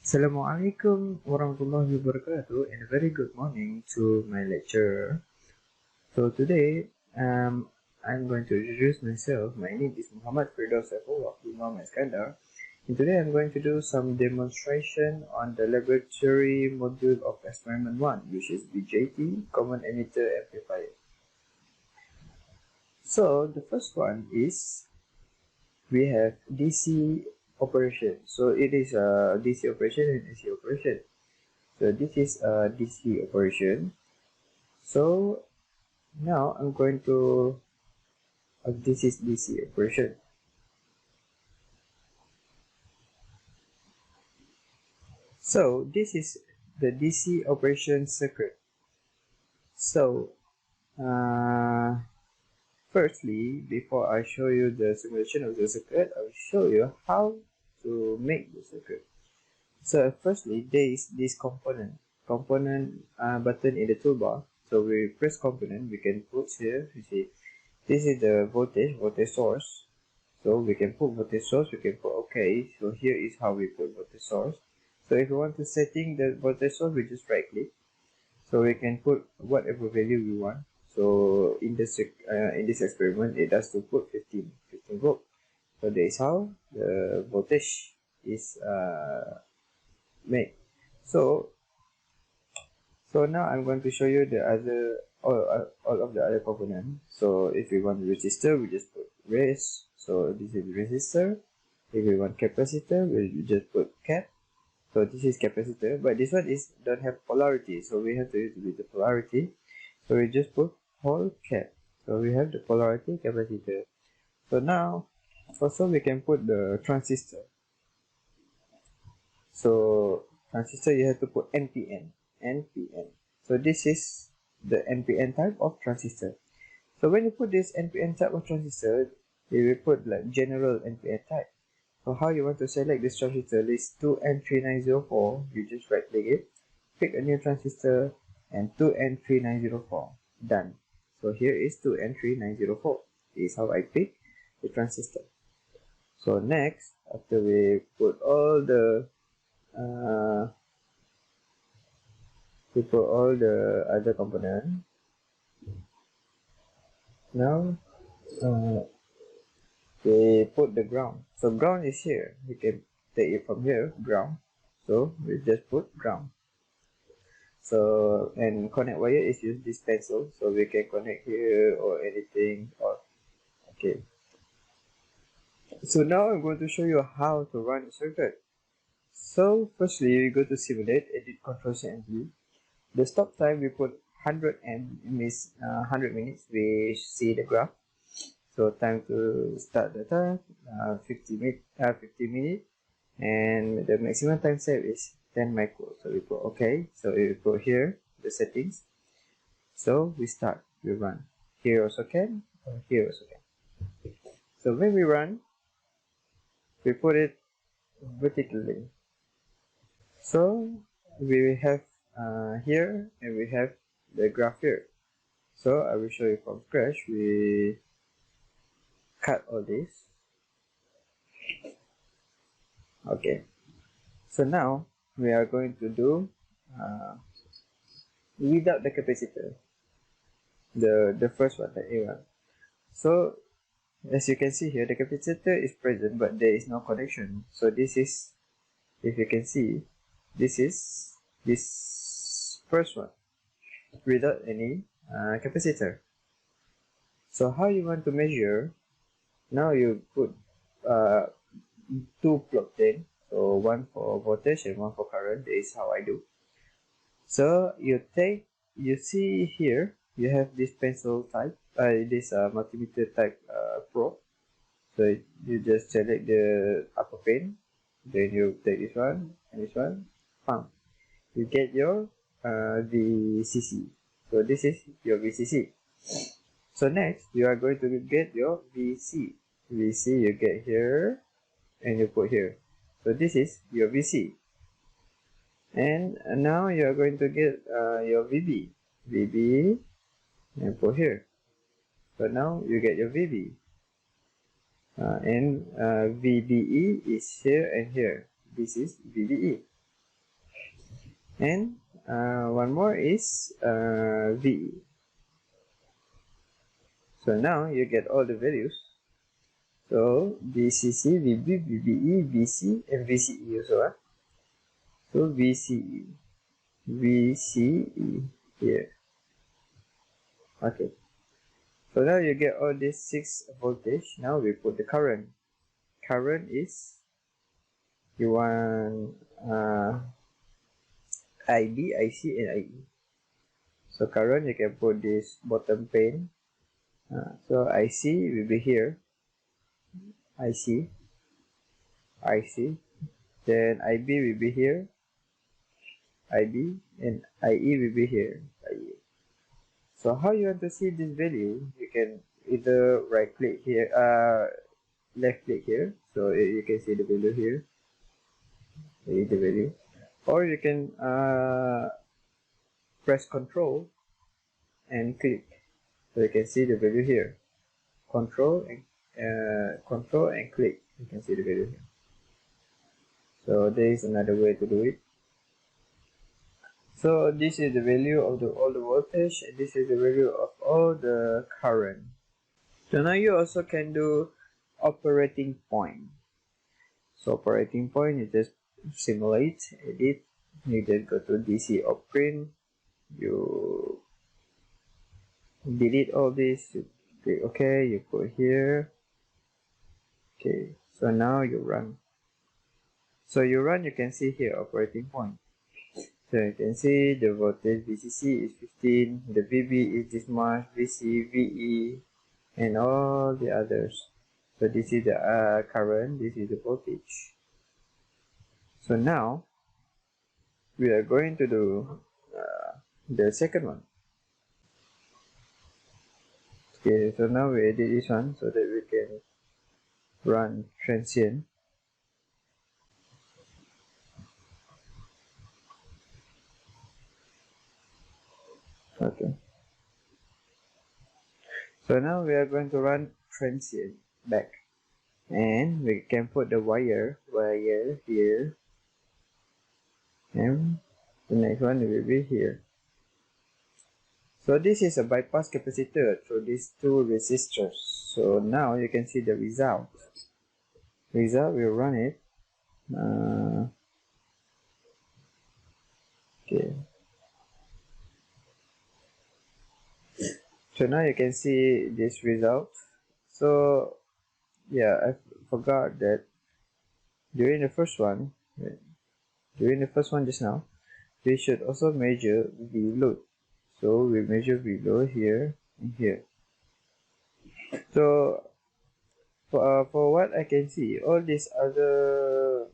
Assalamualaikum warahmatullahi wabarakatuh, and a very good morning to my lecturer. So today, I'm going to introduce myself. My name is Muhammad Firdaus Saifullah, Imam Iskandar, and today I'm going to do some demonstration on the laboratory module of experiment 1, which is BJT, common emitter amplifier. So the first one is we have DC operation. So it is a DC operation and AC operation. So this is a DC operation. So now I'm going to this is DC operation. So this is the DC operation circuit. So firstly, before I show you the simulation of the circuit, I will show you how to make the circuit. So firstly, there is this component button in the toolbar. So we press component, we can put here, you see, this is the voltage source. So we can put voltage source, we can put OK. So here is how we put voltage source. So if you want to setting the voltage source, we just right click. So we can put whatever value we want. So in this experiment, it has to put 15 volt. So that is how the voltage is made. So now I'm going to show you the other all of the other components. So if we want resistor, we just put res. So this is resistor. If we want capacitor, we just put cap. So this is capacitor, but this one is don't have polarity, so we have to use with the polarity. So we just put whole cap. So we have the polarity capacitor. So now also we can put the transistor. So transistor, you have to put NPN. So this is the NPN type of transistor. So when you put this NPN type of transistor, you will put like general NPN type. So how you want to select this transistor? List 2N3904. You just right click it, pick a new transistor, and 2N3904. Done. So here is 2N3904. This is how I pick the transistor. So next, after we put all the other components, now we put the ground. So ground is here. We can take it from here, ground. So we just put ground. So and connect wire is use this pencil. So we can connect here or anything. Or okay. So now I'm going to show you how to run the circuit. So firstly, you go to simulate, edit, control, and the stop time we put 100 and means 100 minutes. We see the graph. So time to start the time 50 minutes, and the maximum time saved is 10 micro. So we put OK. So we put here the settings. So we start, we run. Here also can, or here also can. So when we run, we put it vertically. So we have here, and we have the graph here. So I will show you from scratch. We cut all this. Okay. So now we are going to do without the capacitor. The first one, the A1. So as you can see here, the capacitor is present, but there is no connection. So this is, if you can see, this is this first one without any capacitor. So how you want to measure? Now you put two plug in, so one for voltage and one for current. This is how I do. So you see here, you have this pencil type, this multimeter type probe. So you just select the upper pin, then you take this one and this one, bam. You get your VCC. So this is your VCC. So next, you are going to get your VC. VC you get here, and you put here. So this is your VC. And now you are going to get your VB. VB, and put here. So now you get your VB. And VBE is here and here. This is VBE. and one more is VE. So now you get all the values. So VCC, VB, VBE, VC, and VCE also. So VCE, VCE here. Okay. So now you get all these 6 voltage. Now we put the current. Current is, you want IB, IC, and IE. So current, you can put this bottom pane. So IC will be here. IC, IC. Then IB will be here. IB, and IE will be here. IE. So how you want to see this value? You can either right click here, left click here, so you can see the value here, the value, or you can press Control and click, so you can see the value here. Control and click, you can see the value here. So there is another way to do it. So this is the value of all the voltage, and this is the value of all the current. So now you also can do operating point. So operating point, you just simulate, edit, you just go to DC or print, you delete all this, you click OK, you put here. Okay, so now you run. So you run, you can see here operating point. So you can see the voltage VCC is 15, the VB is this much, VC, VE, and all the others. So this is the current, this is the voltage. So now we are going to do the second one. Okay, so now we edit this one so that we can run transient. Okay. So now we are going to run transient back, and we can put the wire here, and the next one will be here. So this is a bypass capacitor through these 2 resistors. So now you can see the result. We'll run it. Okay. So now you can see this result. So yeah, I forgot that during the first one just now, we should also measure V load. So we measure V load here and here. So for what I can see, all these other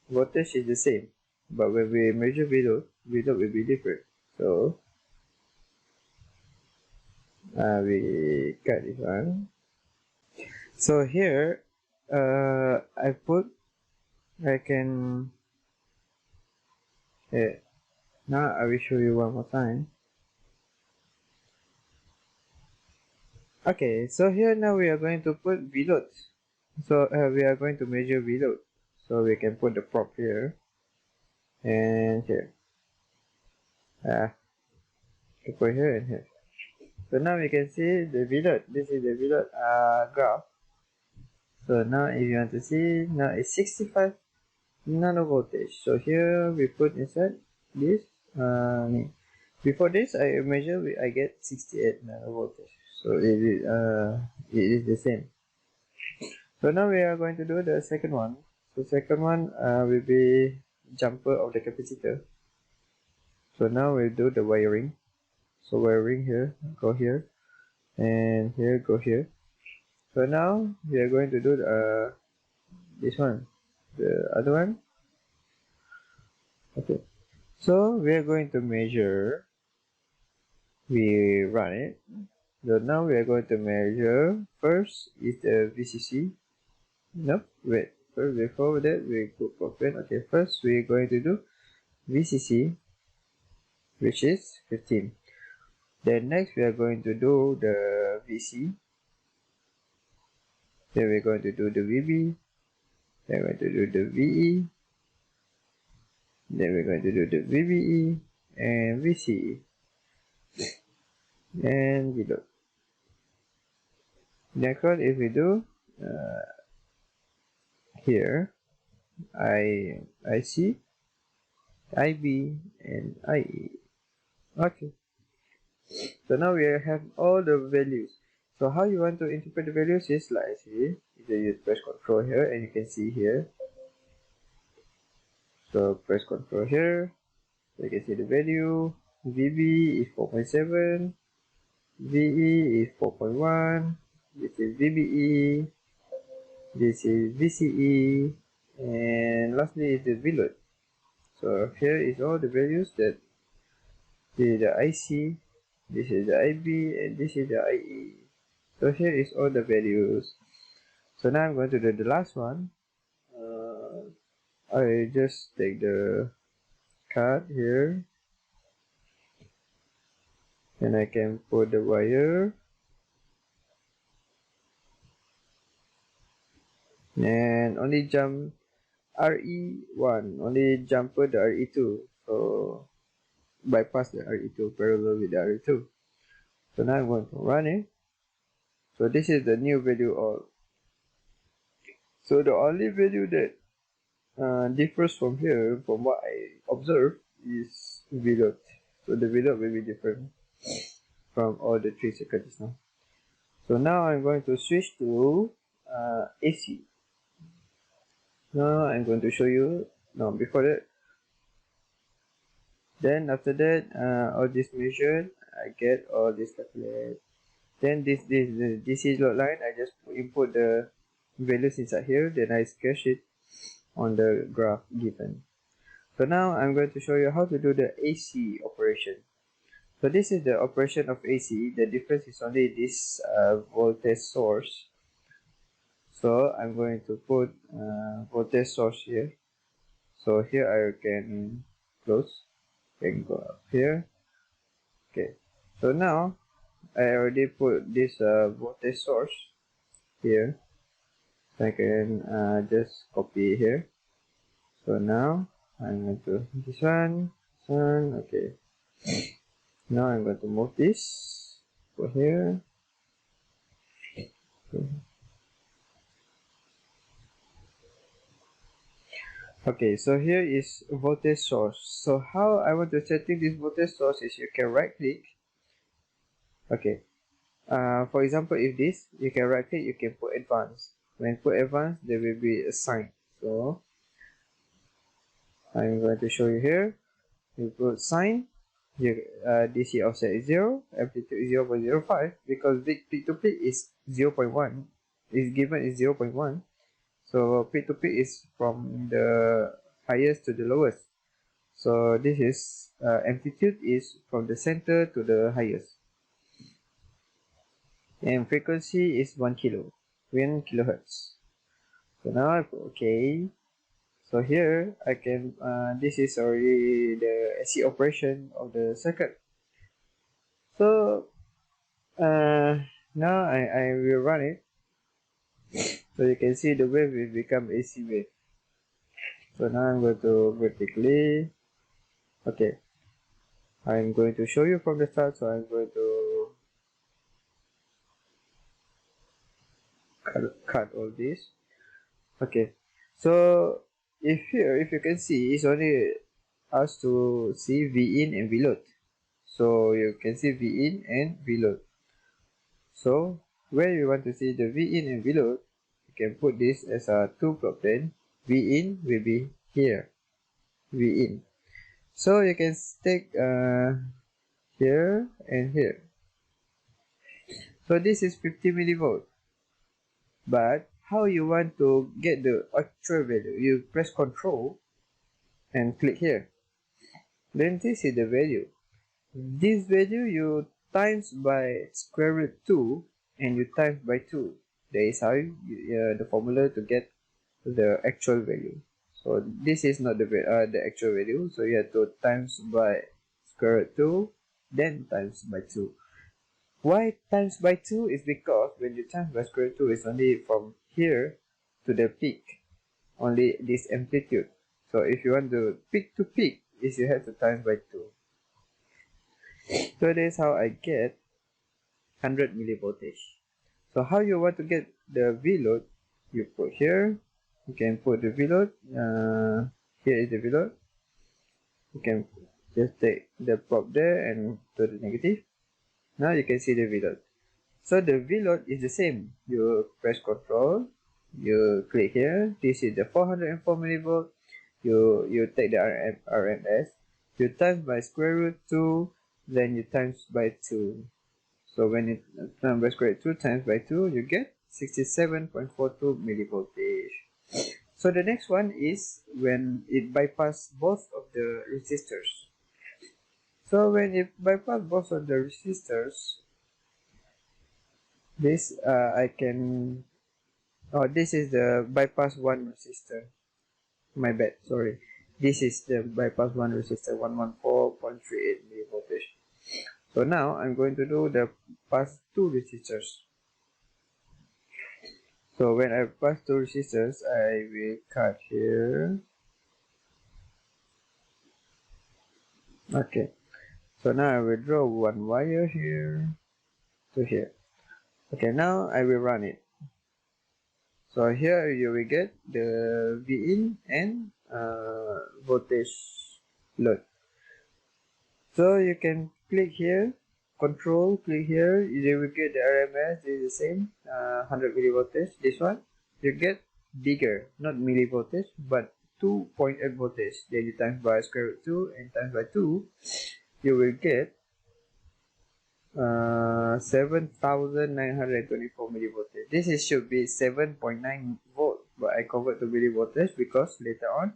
voltage is the same, but when we measure V load will be different. So we cut this one. So here I can now I will show you one more time. Okay, so here now we are going to put V load. So we are going to measure V load. So we can put the prop here and here. Put here and here. So now we can see the V load. This is the V load graph. So now if you want to see, now it's 65 nanovoltage. So here we put inside this. Before this, I measure I get 68 nanovoltage. So it is the same. So now we are going to do the second one. So second one will be jumper of the capacitor. So now we'll do the wiring. So wiring here, go here, and here, go here. So now we are going to do this one, the other one. Okay. So we are going to measure. We run it. So now we are going to measure. First is the VCC. Nope. Wait. First, before that, we go profile. Okay. First, we are going to do VCC, which is 15. Then next, we are going to do the VC. Then we're going to do the VB. Then we're going to do the VE. Then we're going to do the VBE and VCE and reload. Therefore, if we do here IC, IB and IE. Okay. So now we have all the values. So how you want to interpret the values is like I see. Either you press Ctrl here and you can see here. So press Ctrl here. So you can see the value. VB is 4.7. VE is 4.1. This is VBE. This is VCE. And lastly is the reload. So here is all the values that this is the IC, this is the IB, and this is the IE. So here is all the values. So now I'm going to do the last one. I just take the card here, and I can put the wire, and only jump RE1, only jump the RE2. So bypass the RE2 parallel with the RE2. So now I'm going to run it. So this is the new value all. So the only value that differs from here, from what I observe, is reload. So the reload will be different from all the 3 circuits now. So now I'm going to switch to AC. Now I'm going to show you. No, before that. Then after that, all this measured, I get all this calculated. Then this DC load line, I just input the values inside here. Then I sketch it on the graph given. So now I'm going to show you how to do the AC operation. So this is the operation of AC. The difference is only this voltage source. So I'm going to put voltage source here. So here I can close. Can go up here. Okay. So now I already put this voltage source here. So I can just copy here. So now I'm going to this one. Okay. Now I'm going to move this for here. Okay, so here is voltage source. So how I want to setting this voltage source is you can right click. Okay. For example, if this, you can right click, you can put advanced. When put advanced, there will be a sign. So I'm going to show you here. You put sign. DC offset is 0, amplitude is 0.05 because peak to peak is 0.1. Is given is 0.1. So peak to peak is from the highest to the lowest. So this is amplitude is from the center to the highest. And frequency is 1 kilohertz. So now I put OK. So here I can this is already the AC operation of the circuit. So now I will run it. So you can see the wave will become AC wave. So now I'm going to vertically. Okay. I'm going to show you from the start. So I'm going to cut all this. Okay. So if you can see, it's only us to see V in and V load. So you can see V in and V load. So where you want to see the V in and V load, you can put this as a 2 plot plane. V in will be here. V in. So you can take here and here. So this is 50 millivolt. But how you want to get the actual value? You press Ctrl and click here. Then this is the value. This value you times by square root 2 and you times by 2. That is how the formula to get the actual value. So this is not the actual value. So you have to times by square root 2, then times by 2. Why times by 2 is because when you times by square root 2 is only from here to the peak, only this amplitude. So if you want to peak is you have to times by 2. So that's how I get 100 millivoltage. So how you want to get the V load? You put here. You can put the V load. Here is the V load. You can just take the probe there and to the negative. Now you can see the V load. So the V load is the same. You press Control. You click here. This is the 404 millivolt. You take the RMS. You times by square root 2. Then you times by 2. So when you times by square root 2 times by 2, you get 67.42 millivoltage. So the next one is when it bypasses both of the resistors. So when it bypasses both of the resistors, this I can. Oh, this is the bypass 1 resistor. My bad, sorry. This is the bypass 1 resistor, 114.38 millivoltage. So now I'm going to do the pass 2 resistors. So when I pass 2 resistors, I will cut here. Okay. So now I will draw one wire here to here. Okay, now I will run it. So here you will get the V in and voltage load. So you can click here, Control, click here, you will get the RMS, this is the same, 100 millivoltage. This one, you get bigger, not millivoltage, but 2.8 voltage. Then you times by square root 2 and times by 2, you will get 7,924 millivoltage. This should be 7.9 volt, but I convert to millivoltage because later on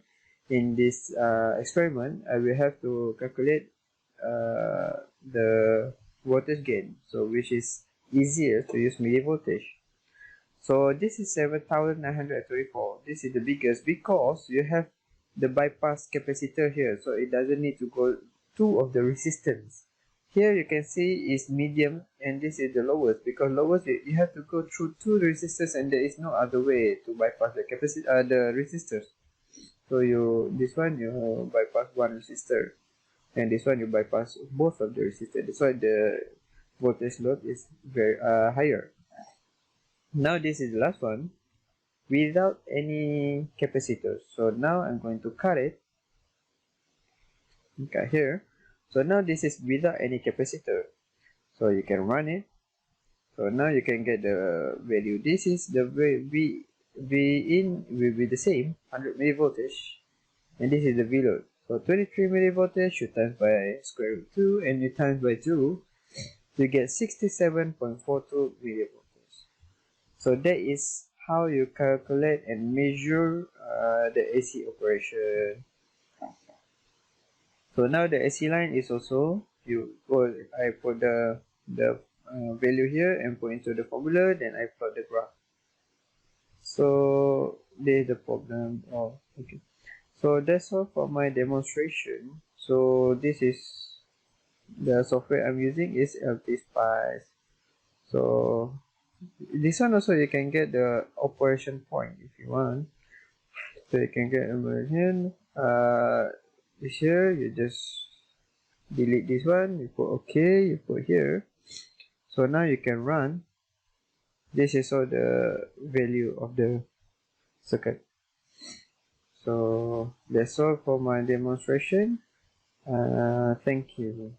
in this experiment I will have to calculate the voltage gain, so which is easier to use millivoltage. So this is 7,924. This is the biggest because you have the bypass capacitor here, so it doesn't need to go 2 of the resistance. Here you can see is medium and this is the lowest, because lowest you have to go through 2 resistors and there is no other way to bypass the the resistors. So this one you bypass 1 resistor and this one you bypass both of the resistors. That's why the voltage load is very higher. Now this is the last one without any capacitors. So now I'm going to cut it. Cut here. So now this is without any capacitor. So you can run it. So now you can get the value. This is the V in will be the same, 100 millivoltage, and this is the V load. So 23 millivoltage, you times by square root 2 and you times by 2, you get 67.42 millivoltage. So that is how you calculate and measure the AC operation. So now the AC line is also, I put the value here and put into the formula, then I plot the graph. So there is the problem. Oh, okay. So that's all for my demonstration. So this is the software I'm using is LT Spice. So this one also you can get the operation point if you want. So you can get a version. Here you just delete this one, you put OK, you put here. So now you can run. This is all the value of the circuit. So that's all for my demonstration. Thank you.